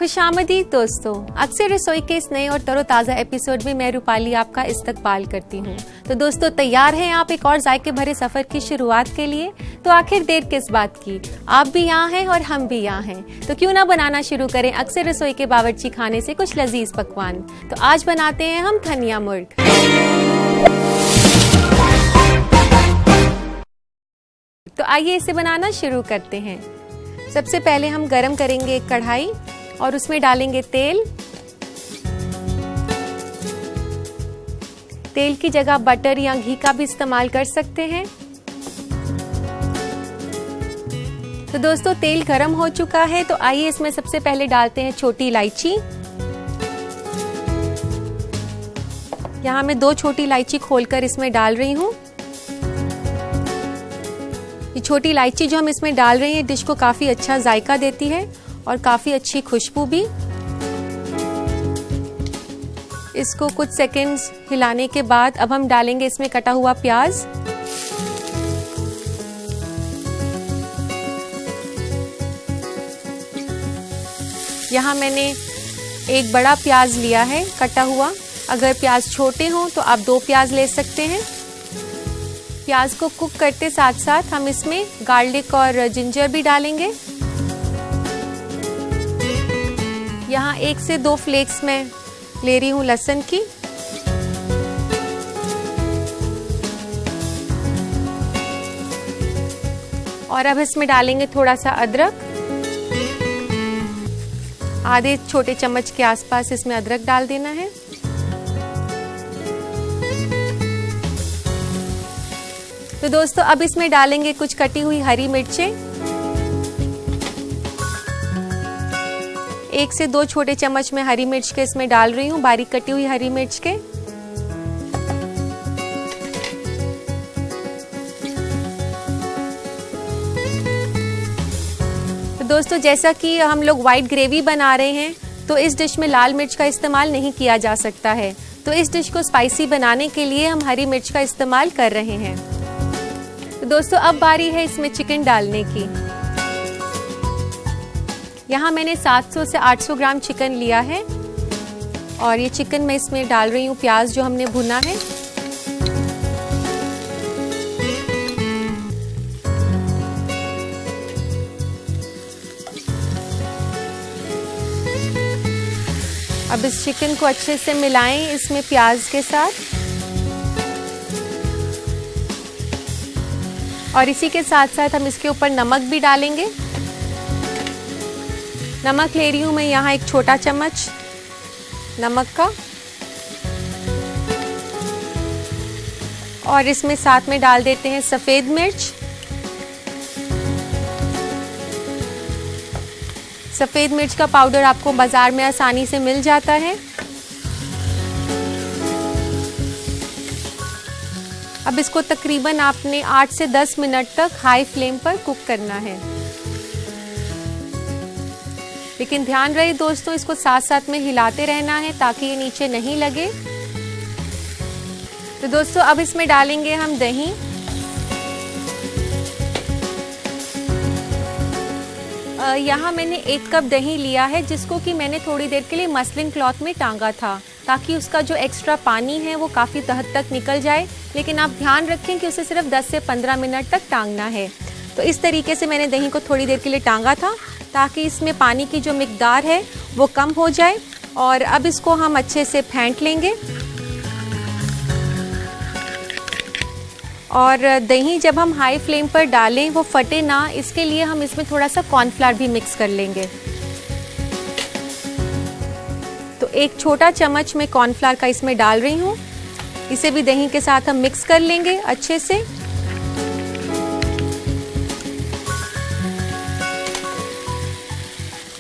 खुशामदीद दोस्तों, अक्सर रसोई के इस नए और तरोताज़ा एपिसोड में मैं रूपाली आपका इस्तकबाल करती हूँ। तो दोस्तों, तैयार हैं आप एक और जायके भरे सफर की शुरुआत के लिए? तो आखिर देर किस बात की, आप भी यहाँ हैं और हम भी यहाँ हैं। तो क्यों ना बनाना शुरू करें अक्सर रसोई के बावर्ची खाने से कुछ लजीज पकवान। तो आज बनाते हैं हम धनिया मुर्ग। तो आइए इसे बनाना शुरू करते हैं। सबसे पहले हम गरम करेंगे एक कढ़ाई और उसमें डालेंगे तेल। तेल की जगह बटर या घी का भी इस्तेमाल कर सकते हैं। तो दोस्तों, तेल गरम हो चुका है, तो आइए इसमें सबसे पहले डालते हैं छोटी इलायची। यहाँ मैं 2 छोटी इलायची खोलकर इसमें डाल रही हूँ। ये छोटी इलायची जो हम इसमें डाल रहे हैं डिश को काफी अच्छा जायका देती है और काफी अच्छी खुशबू भी। इसको कुछ सेकंड्स हिलाने के बाद अब हम डालेंगे इसमें कटा हुआ प्याज। यहाँ मैंने एक बड़ा प्याज लिया है कटा हुआ। अगर प्याज छोटे हों तो आप 2 प्याज ले सकते हैं। प्याज को कुक करते साथ साथ हम इसमें गार्लिक और जिंजर भी डालेंगे। यहाँ 1 से 2 फ्लेक्स मैं ले रही हूँ लहसुन की। और अब इसमें डालेंगे थोड़ा सा अदरक। आधे छोटे चम्मच के आसपास इसमें अदरक डाल देना है। तो दोस्तों, अब इसमें डालेंगे कुछ कटी हुई हरी मिर्चें। 1 से 2 छोटे चम्मच में हरी मिर्च के इसमें डाल रही हूँ, बारीक कटी हुई हरी मिर्च के। तो दोस्तों, जैसा कि हम लोग व्हाइट ग्रेवी बना रहे हैं तो इस डिश में लाल मिर्च का इस्तेमाल नहीं किया जा सकता है। तो इस डिश को स्पाइसी बनाने के लिए हम हरी मिर्च का इस्तेमाल कर रहे हैं। तो दोस्तों, अब बारी है इसमें चिकन डालने की। यहाँ मैंने 700 से 800 ग्राम चिकन लिया है और ये चिकन मैं इसमें डाल रही हूँ प्याज जो हमने भुना है। अब इस चिकन को अच्छे से मिलाएं इसमें प्याज के साथ। और इसी के साथ साथ हम इसके ऊपर नमक भी डालेंगे। नमक ले रही हूँ मैं यहाँ 1 छोटा चम्मच नमक का। और इसमें साथ में डाल देते हैं सफेद मिर्च। सफेद मिर्च का पाउडर आपको बाजार में आसानी से मिल जाता है। अब इसको तकरीबन आपने 8 से 10 मिनट तक हाई फ्लेम पर कुक करना है। लेकिन ध्यान रहे दोस्तों, इसको साथ साथ में हिलाते रहना है ताकि ये नीचे नहीं लगे। तो दोस्तों, अब इसमें डालेंगे हम दही। यहाँ मैंने 1 कप दही लिया है जिसको कि मैंने थोड़ी देर के लिए मसलिन क्लॉथ में टांगा था ताकि उसका जो एक्स्ट्रा पानी है वो काफ़ी हद तक निकल जाए। लेकिन आप ध्यान रखें कि उसे सिर्फ 10 से 15 मिनट तक टांगना है। तो इस तरीके से मैंने दही को थोड़ी देर के लिए टांगा था ताकि इसमें पानी की जो मिकदार है वो कम हो जाए। और अब इसको हम अच्छे से फेंट लेंगे। और दही जब हम हाई फ्लेम पर डालें वो फटे ना, इसके लिए हम इसमें थोड़ा सा कॉर्नफ्लावर भी मिक्स कर लेंगे। तो 1 छोटा चम्मच मैं कॉर्नफ्लावर का इसमें डाल रही हूँ। इसे भी दही के साथ हम मिक्स कर लेंगे अच्छे से।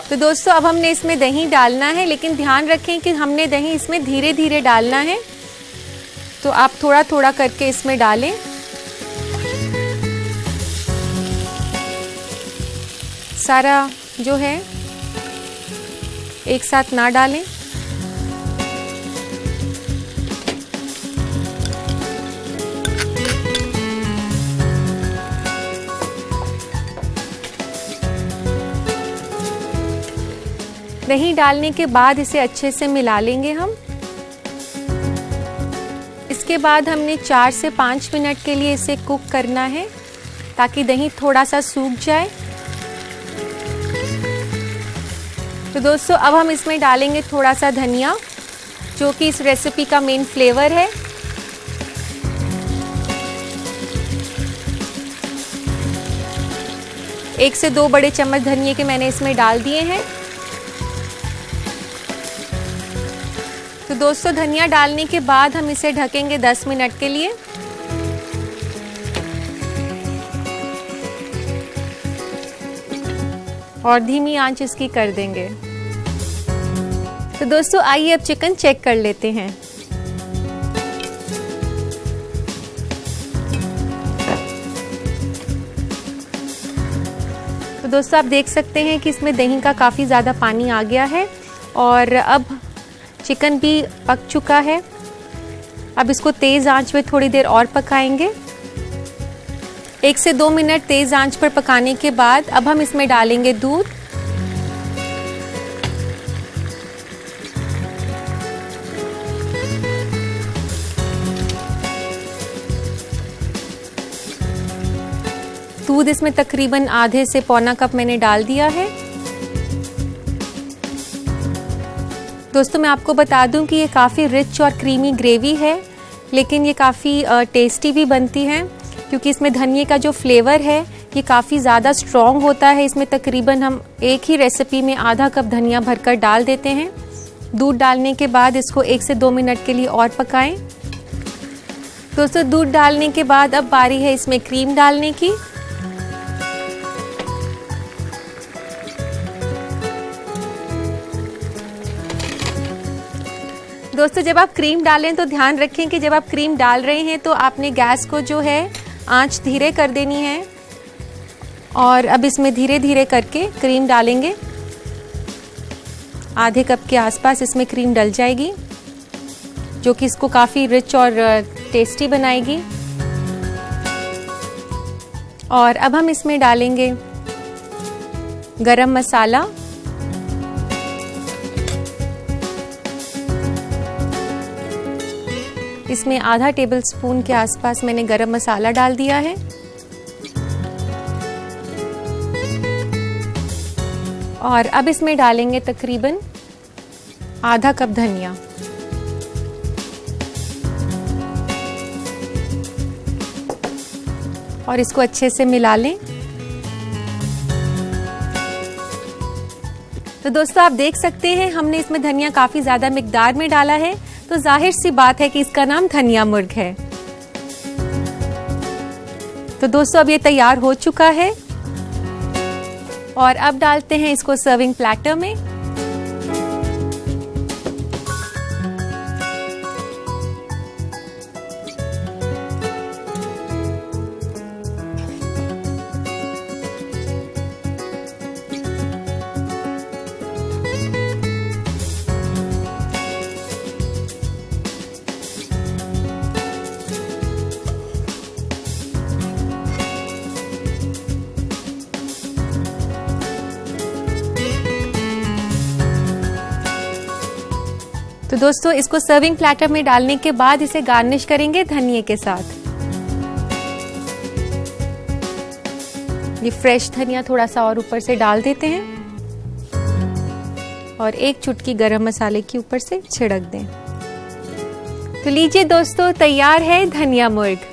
तो दोस्तों, अब हमने इसमें दही डालना है, लेकिन ध्यान रखें कि हमने दही इसमें धीरे धीरे डालना है। तो आप थोड़ा थोड़ा करके इसमें डालें। सारा जो है एक साथ ना डालें। दही डालने के बाद इसे अच्छे से मिला लेंगे हम। इसके बाद हमने 4 से 5 मिनट के लिए इसे कुक करना है ताकि दही थोड़ा सा सूख जाए। तो दोस्तों अब हम इसमें डालेंगे थोड़ा सा धनिया, जो कि इस रेसिपी का मेन फ्लेवर है। एक से 2 बड़े चम्मच धनिया के मैंने इसमें डाल दिए हैं। तो दोस्तों धनिया डालने के बाद हम इसे ढकेंगे 10 मिनट के लिए। और धीमी आंच इसकी कर देंगे। तो दोस्तों आइए अब चिकन चेक कर लेते हैं। तो दोस्तों आप देख सकते हैं कि इसमें दही का काफ़ी ज़्यादा पानी आ गया है और अब चिकन भी पक चुका है। अब इसको तेज़ आंच पे थोड़ी देर और पकाएंगे। 1 से 2 मिनट तेज़ आंच पर पकाने के बाद अब हम इसमें डालेंगे दूध। दूध इसमें तकरीबन आधे से पौना कप मैंने डाल दिया है। दोस्तों मैं आपको बता दूं कि ये काफ़ी रिच और क्रीमी ग्रेवी है, लेकिन ये काफ़ी टेस्टी भी बनती है क्योंकि इसमें धनिए का जो फ्लेवर है ये काफ़ी ज़्यादा स्ट्रॉन्ग होता है। इसमें तकरीबन हम एक ही रेसिपी में आधा कप धनिया भरकर डाल देते हैं। दूध डालने के बाद इसको 1 से 2 मिनट के लिए और पकाएं। दोस्तों दूध डालने के बाद अब बारी है इसमें क्रीम डालने की। दोस्तों जब आप क्रीम डालें तो ध्यान रखें कि जब आप क्रीम डाल रहे हैं तो आपने गैस को जो है आंच धीरे कर देनी है। और अब इसमें धीरे धीरे करके क्रीम डालेंगे। आधे कप के आसपास इसमें क्रीम डल जाएगी, जो कि इसको काफ़ी रिच और टेस्टी बनाएगी। और अब हम इसमें डालेंगे गरम मसाला, इसमें आधा टेबल स्पून के आसपास मैंने गरम मसाला डाल दिया है। और अब इसमें डालेंगे तकरीबन आधा कप धनिया। और इसको अच्छे से मिला लें। तो दोस्तों आप देख सकते हैं हमने इसमें धनिया काफ़ी ज़्यादा मिकदार में डाला है, तो जाहिर सी बात है कि इसका नाम धनिया मुर्ग है। तो दोस्तों अब ये तैयार हो चुका है और अब डालते हैं इसको सर्विंग प्लेटर में। तो दोस्तों इसको सर्विंग प्लेटर में डालने के बाद इसे गार्निश करेंगे धनिए के साथ। ये फ्रेश धनिया थोड़ा सा और ऊपर से डाल देते हैं और 1 चुटकी गरम मसाले की ऊपर से छिड़क दें। तो लीजिए दोस्तों तैयार है धनिया मुर्ग।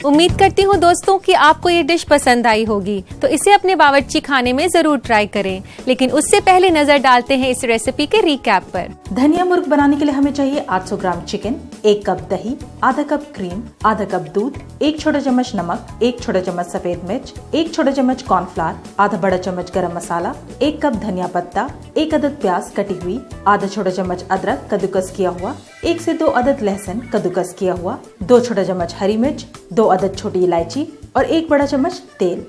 उम्मीद करती हूँ दोस्तों कि आपको ये डिश पसंद आई होगी, तो इसे अपने बावर्ची खाने में जरूर ट्राई करें। लेकिन उससे पहले नजर डालते हैं इस रेसिपी के रिकैप पर। धनिया मुर्ग बनाने के लिए हमें चाहिए 800 ग्राम चिकन, 1 कप दही, आधा कप क्रीम, आधा कप दूध, 1 छोटा चम्मच नमक, 1 छोटा चम्मच सफेद मिर्च, 1 छोटा चम्मच कॉर्नफ्लावर, आधा बड़ा चम्मच गरम मसाला, 1 कप धनिया पत्ता, 1 अदद प्याज कटी हुई, आधा छोटा चम्मच अदरक कद्दूकस किया हुआ, 1 से 2 अदद लहसुन कद्दूकस किया हुआ, 2 छोटा चम्मच हरी मिर्च, 2 अदद छोटी इलायची और 1 बड़ा चम्मच तेल।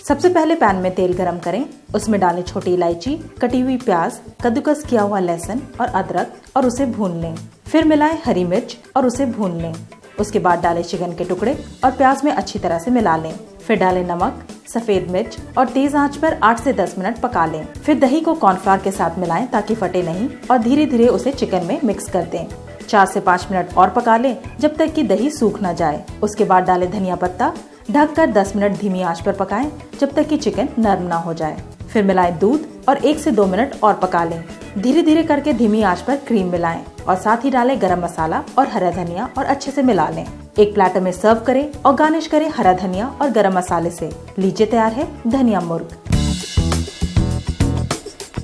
सबसे पहले पैन में तेल गरम करें, उसमें डालें छोटी इलायची, कटी हुई प्याज, कद्दूकस किया हुआ लहसुन और अदरक और उसे भून लें। फिर मिलाएं हरी मिर्च और उसे भून लें। उसके बाद डालें चिकन के टुकड़े और प्याज में अच्छी तरह से मिला लें। फिर डालें नमक, सफेद मिर्च और तेज आंच पर 8 से 10 मिनट पका लें। फिर दही को कॉर्नफ्लावर के साथ मिलाएं ताकि फटे नहीं और धीरे धीरे उसे चिकन में मिक्स कर दें। 4 से 5 मिनट और पका लें जब तक कि दही सूख न जाए। उसके बाद डालें धनिया पत्ता, ढककर 10 मिनट धीमी आंच पर पकाएं जब तक कि चिकन नरम ना हो जाए। फिर मिलाएं दूध और 1 से 2 मिनट और पका लें। धीरे धीरे करके धीमी आंच पर क्रीम मिलाएं और साथ ही डालें गरम मसाला और हरा धनिया और अच्छे से मिला लें। एक प्लेटर में सर्व करें और गार्निश करें हरा धनिया और गरम मसाले से। लीजिए तैयार है धनिया मुर्ग।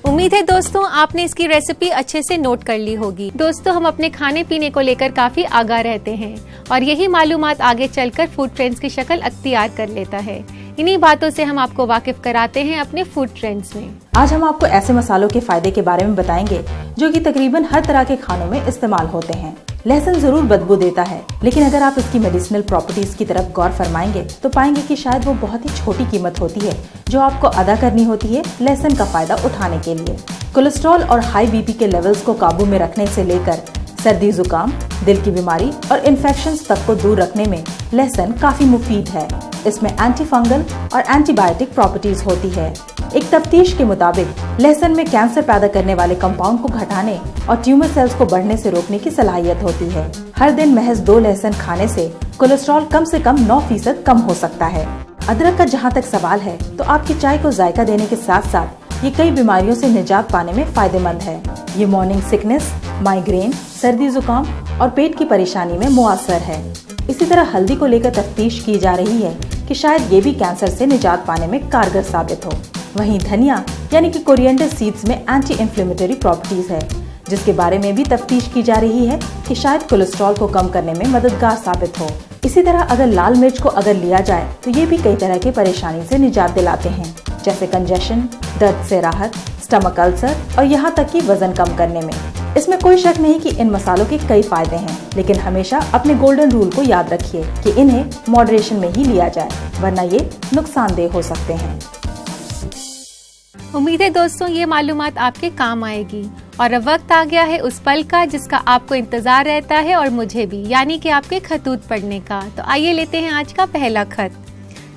उम्मीद है दोस्तों आपने इसकी रेसिपी अच्छे से नोट कर ली होगी। दोस्तों हम अपने खाने पीने को लेकर काफी आगाह रहते हैं और यही मालूमात आगे चलकर फूड ट्रेंड्स की शक्ल अख्तियार कर लेता है। इन्हीं बातों से हम आपको वाकिफ कराते हैं अपने फूड ट्रेंड्स में। आज हम आपको ऐसे मसालों के फायदे के बारे में बताएंगे जो कि तकरीबन हर तरह के खानों में इस्तेमाल होते हैं। लहसुन जरूर बदबू देता है, लेकिन अगर आप इसकी मेडिसिनल प्रॉपर्टीज की तरफ गौर फरमाएंगे तो पाएंगे कि शायद वो बहुत ही छोटी कीमत होती है जो आपको अदा करनी होती है लहसुन का फायदा उठाने के लिए। कोलेस्ट्रॉल और हाई बीपी के लेवल्स को काबू में रखने से लेकर सर्दी जुकाम, दिल की बीमारी और इन्फेक्शंस तक को दूर रखने में लहसुन काफी मुफीद है। इसमें एंटी फंगल और एंटीबायोटिक प्रॉपर्टीज होती है। एक तफ्तीश के मुताबिक लहसुन में कैंसर पैदा करने वाले कंपाउंड को घटाने और ट्यूमर सेल्स को बढ़ने से रोकने की सलाहियत होती है। हर दिन महज 2 लहसुन खाने से कोलेस्ट्रॉल कम से कम 9% कम हो सकता है। अदरक का जहाँ तक सवाल है तो आपकी चाय को जायका देने के साथ साथ ये कई बीमारियों से निजात पाने में फायदेमंद है। ये मॉर्निंग सिकनेस, माइग्रेन, सर्दी जुकाम और पेट की परेशानी में मुअस्सर है। इसी तरह हल्दी को लेकर तफ्तीश की जा रही है कि शायद ये भी कैंसर से निजात पाने में कारगर साबित हो। वहीं धनिया यानी कि कोरिएंडर सीड्स में एंटी इन्फ्लेमेटरी प्रॉपर्टीज है, जिसके बारे में भी तफ्तीश की जा रही है कि शायद कोलेस्ट्रॉल को कम करने में मददगार साबित हो। इसी तरह अगर लाल मिर्च को अगर लिया जाए तो ये भी कई तरह की परेशानी से निजात दिलाते हैं, जैसे कंजेशन, दर्द से राहत, स्टमक अल्सर और यहाँ तक कि वजन कम करने में। इसमें कोई शक नहीं कि इन मसालों के कई फायदे हैं, लेकिन हमेशा अपने गोल्डन रूल को याद रखिए कि इन्हें मॉडरेशन में ही लिया जाए, वरना ये नुकसानदेह हो सकते हैं। उम्मीद है दोस्तों ये मालूमात आपके काम आएगी और अब वक्त आ गया है उस पल का जिसका आपको इंतजार रहता है और मुझे भी, यानी कि आपके खतूत पढ़ने का। तो आइए लेते हैं आज का पहला खत।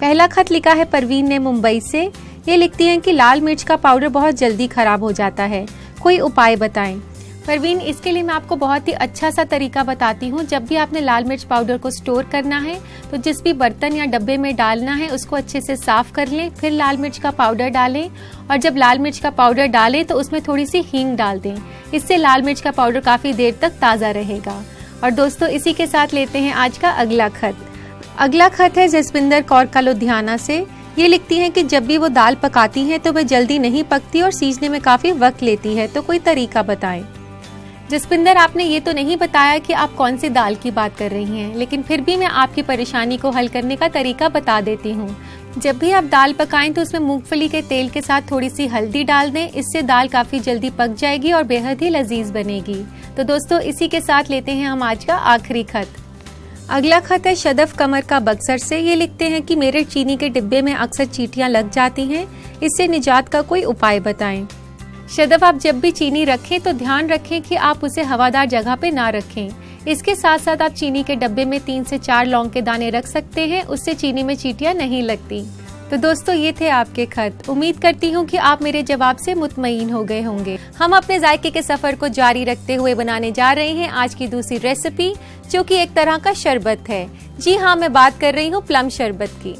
पहला खत लिखा है परवीन ने मुंबई से। ये लिखती हैं कि लाल मिर्च का पाउडर बहुत जल्दी खराब हो जाता है, कोई उपाय बताएं। परवीन, इसके लिए मैं आपको बहुत ही अच्छा सा तरीका बताती हूँ। जब भी आपने लाल मिर्च पाउडर को स्टोर करना है तो जिस भी बर्तन या डब्बे में डालना है उसको अच्छे से साफ कर लें, फिर लाल मिर्च का पाउडर डालें और जब लाल मिर्च का पाउडर डालें तो उसमें थोड़ी सी हींग डाल दें। इससे लाल मिर्च का पाउडर काफी देर तक ताज़ा रहेगा। और दोस्तों इसी के साथ लेते हैं आज का अगला खत। अगला खत है जसविंदर कौर का लुधियाना से। ये लिखती हैं कि जब भी वो दाल पकाती हैं तो वह जल्दी नहीं पकती और सीजने में काफी वक्त लेती है, तो कोई तरीका बताएं। जसविंदर, आपने ये तो नहीं बताया कि आप कौन सी दाल की बात कर रही हैं, लेकिन फिर भी मैं आपकी परेशानी को हल करने का तरीका बता देती हूँ। जब भी आप दाल पकाएं तो उसमें मूंगफली के तेल के साथ थोड़ी सी हल्दी डाल दें। इससे दाल काफी जल्दी पक जाएगी और बेहद ही लजीज बनेगी। तो दोस्तों इसी के साथ लेते हैं हम आज का आखिरी खत। अगला खत है शदफ कमर का बक्सर से। ये लिखते हैं कि मेरे चीनी के डिब्बे में अक्सर चींटियां लग जाती हैं, इससे निजात का कोई उपाय बताएं। शदफ, आप जब भी चीनी रखें तो ध्यान रखें कि आप उसे हवादार जगह पे ना रखें। इसके साथ साथ आप चीनी के डब्बे में 3 से 4 लौंग के दाने रख सकते हैं, उससे चीनी में चींटियां नहीं लगती। तो दोस्तों ये थे आपके खत। उम्मीद करती हूँ कि आप मेरे जवाब से मुतमईन हो गए होंगे। हम अपने जायके के सफर को जारी रखते हुए बनाने जा रहे हैं आज की दूसरी रेसिपी, जो कि एक तरह का शरबत है। जी हाँ, मैं बात कर रही हूँ प्लम शरबत की।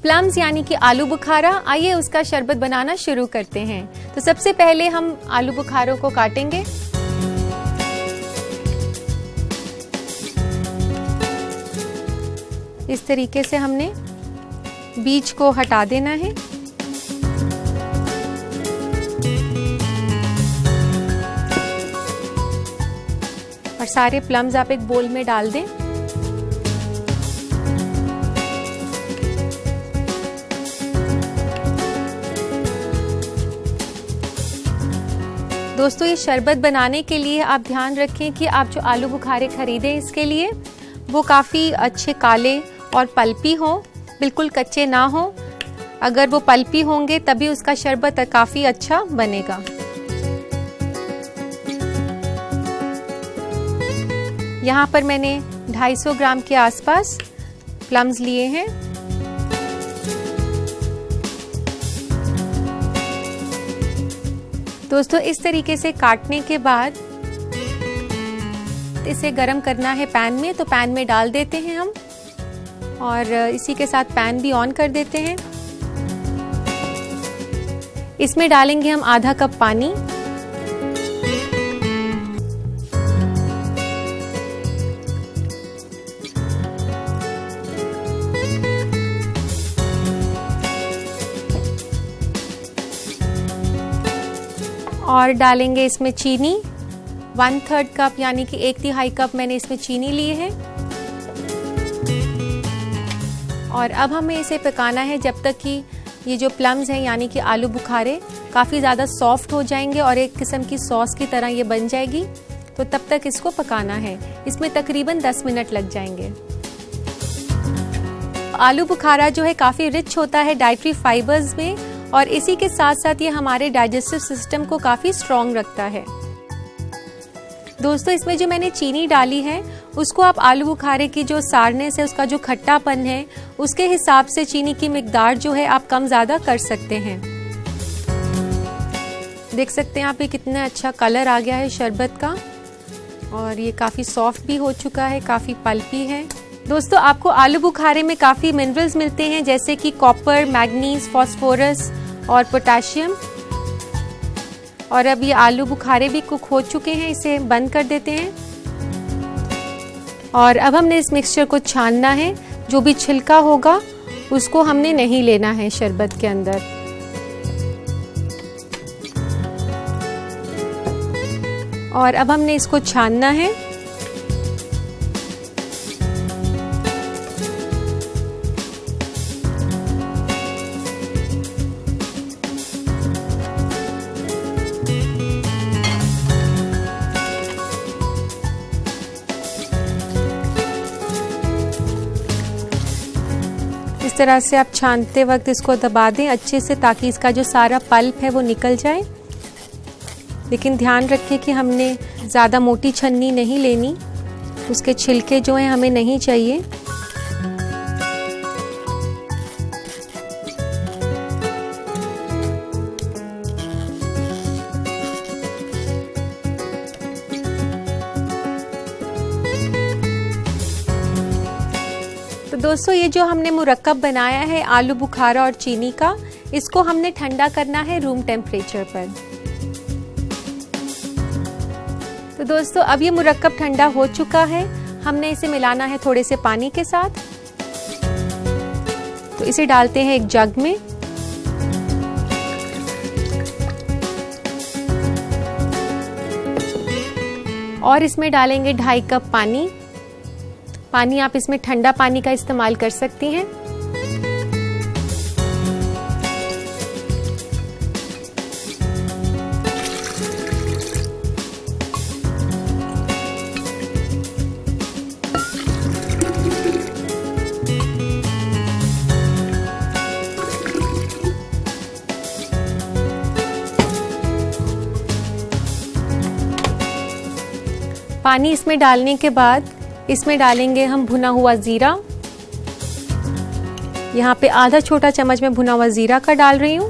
प्लम्स यानी कि आलू बुखारा। आइए उसका शरबत बनाना शुरू करते हैं। तो सबसे पहले हम आलू बुखारों को काटेंगे। इस तरीके से हमने बीज को हटा देना है। और सारे प्लम्स आप एक बोल में डाल दें। दोस्तों ये शरबत बनाने के लिए आप ध्यान रखें कि आप जो आलू बुखारे खरीदें इसके लिए वो काफ़ी अच्छे काले और पल्पी हों, बिल्कुल कच्चे ना हों। अगर वो पल्पी होंगे तभी उसका शरबत काफ़ी अच्छा बनेगा। यहाँ पर मैंने 250 ग्राम के आसपास प्लम्स लिए हैं। दोस्तों इस तरीके से काटने के बाद इसे गरम करना है पैन में, तो पैन में डाल देते हैं हम और इसी के साथ पैन भी ऑन कर देते हैं। इसमें डालेंगे हम आधा कप पानी। और डालेंगे इसमें चीनी, 1/3 कप यानी कि 1/3 कप मैंने इसमें चीनी ली है। और अब हमें इसे पकाना है जब तक कि ये जो प्लम्स हैं यानी कि आलू बुखारे काफ़ी ज़्यादा सॉफ्ट हो जाएंगे और एक किस्म की सॉस की तरह ये बन जाएगी, तो तब तक इसको पकाना है। इसमें तकरीबन 10 मिनट लग जाएंगे। आलू बुखारा जो है काफ़ी रिच होता है डाइटरी फाइबर्स में और इसी के साथ साथ ये हमारे डाइजेस्टिव सिस्टम को काफ़ी स्ट्रॉन्ग रखता है। दोस्तों इसमें जो मैंने चीनी डाली है उसको आप आलू बुखारे की जो सारनेस है, उसका जो खट्टापन है, उसके हिसाब से चीनी की मिकदार जो है आप कम ज़्यादा कर सकते हैं। देख सकते हैं आप ये कितना अच्छा कलर आ गया है शरबत का और ये काफ़ी सॉफ्ट भी हो चुका है, काफ़ी पल्पी है। दोस्तों आपको आलू बुखारे में काफ़ी मिनरल्स मिलते हैं जैसे कि कॉपर, मैग्नीज, फास्फोरस और पोटेशियम। और अब ये आलू बुखारे भी कुक हो चुके हैं, इसे बंद कर देते हैं। और अब हमने इस मिक्सचर को छानना है, जो भी छिलका होगा उसको हमने नहीं लेना है शरबत के अंदर। और अब हमने इसको छानना है। इस तरह से आप छानते वक्त इसको दबा दें अच्छे से ताकि इसका जो सारा पल्प है वो निकल जाए। लेकिन ध्यान रखें कि हमने ज़्यादा मोटी छन्नी नहीं लेनी, उसके छिलके जो हैं हमें नहीं चाहिए। तो दोस्तों ये जो हमने मुरक्कब बनाया है आलू बुखारा और चीनी का, इसको हमने ठंडा करना है रूम टेम्परेचर पर। तो दोस्तों अब ये मुरक्कब ठंडा हो चुका है, हमने इसे मिलाना है थोड़े से पानी के साथ। तो इसे डालते हैं एक जग में। और इसमें डालेंगे 2.5 कप पानी। पानी आप इसमें ठंडा पानी का इस्तेमाल कर सकती हैं। पानी इसमें डालने के बाद इसमें डालेंगे हम भुना हुआ जीरा। यहाँ पे आधा छोटा चम्मच में भुना हुआ जीरा का डाल रही हूँ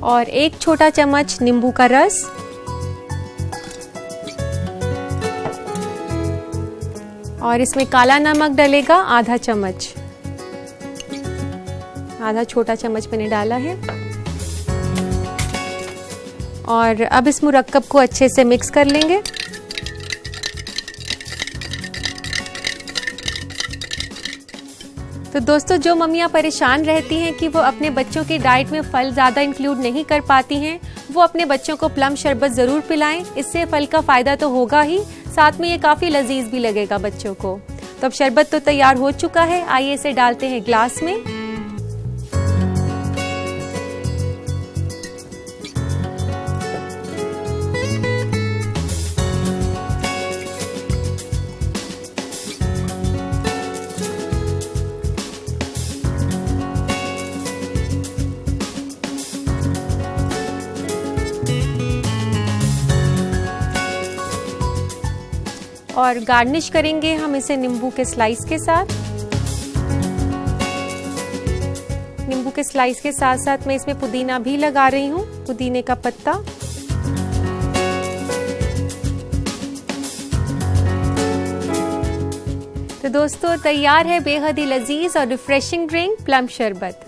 और 1 छोटा चम्मच नींबू का रस और इसमें काला नमक डलेगा आधा चम्मच, आधा छोटा चम्मच मैंने डाला है। और अब इस मुरक्कब को अच्छे से मिक्स कर लेंगे। तो दोस्तों जो मम्मियाँ परेशान रहती हैं कि वो अपने बच्चों की डाइट में फल ज़्यादा इंक्लूड नहीं कर पाती हैं, वो अपने बच्चों को प्लम शरबत ज़रूर पिलाएं। इससे फल का फ़ायदा तो होगा ही, साथ में ये काफ़ी लजीज भी लगेगा बच्चों को। तो अब शरबत तो तैयार हो चुका है, आइए इसे डालते हैं ग्लास में। और गार्निश करेंगे हम इसे नींबू के स्लाइस के साथ। नींबू के स्लाइस के साथ साथ मैं इसमें पुदीना भी लगा रही हूँ, पुदीने का पत्ता। तो दोस्तों तैयार है बेहद ही लजीज और रिफ्रेशिंग ड्रिंक प्लम शरबत।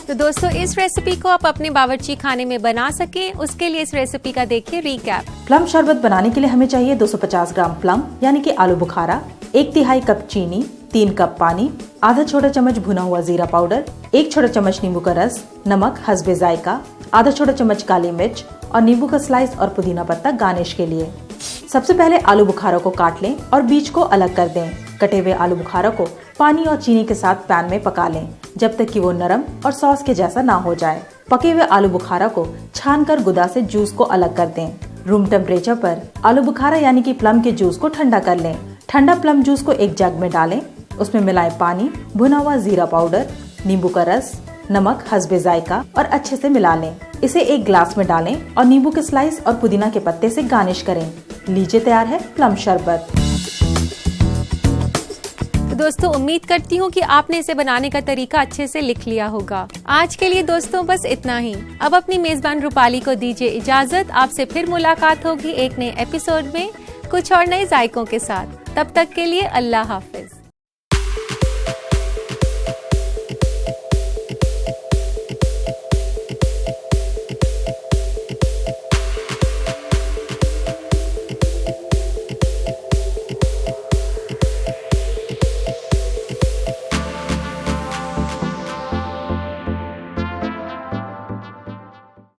तो दोस्तों इस रेसिपी को आप अपने बावर्ची खाने में बना सके, उसके लिए इस रेसिपी का देखिए रिकैप। प्लम शरबत बनाने के लिए हमें चाहिए 250 ग्राम प्लम यानी कि आलू बुखारा, 1/3 कप चीनी, 3 कप पानी, आधा छोटा चम्मच भुना हुआ जीरा पाउडर, 1 छोटा चम्मच नींबू का रस, नमक हस्बे जायका, आधा छोटा चम्मच काली मिर्च और नींबू का स्लाइस और पुदीना पत्ता गार्निश के लिए। सबसे पहले आलू बुखारा को काट लें और बीज को अलग कर दें। कटे हुए आलू बुखारा को पानी और चीनी के साथ पैन में पका लें जब तक कि वो नरम और सॉस के जैसा ना हो जाए। पके हुए आलू बुखारा को छानकर गुदा से जूस को अलग कर दें। रूम टेम्परेचर पर आलू बुखारा यानी कि प्लम के जूस को ठंडा कर लें। ठंडा प्लम जूस को एक जग में डालें, उसमें मिलाएं पानी, भुना हुआ जीरा पाउडर, नींबू का रस, नमक हस्बे जायका और अच्छे से मिला लें। इसे एक ग्लास में डालें और नींबू के स्लाइस और पुदीना के पत्ते से गार्निश करें। लीजिए तैयार है प्लम शरबत। तो दोस्तों उम्मीद करती हूँ कि आपने इसे बनाने का तरीका अच्छे से लिख लिया होगा। आज के लिए दोस्तों बस इतना ही। अब अपनी मेजबान रूपाली को दीजिए इजाजत। आपसे फिर मुलाकात होगी एक नए एपिसोड में कुछ और नए जायकों के साथ। तब तक के लिए अल्लाह हाफिज।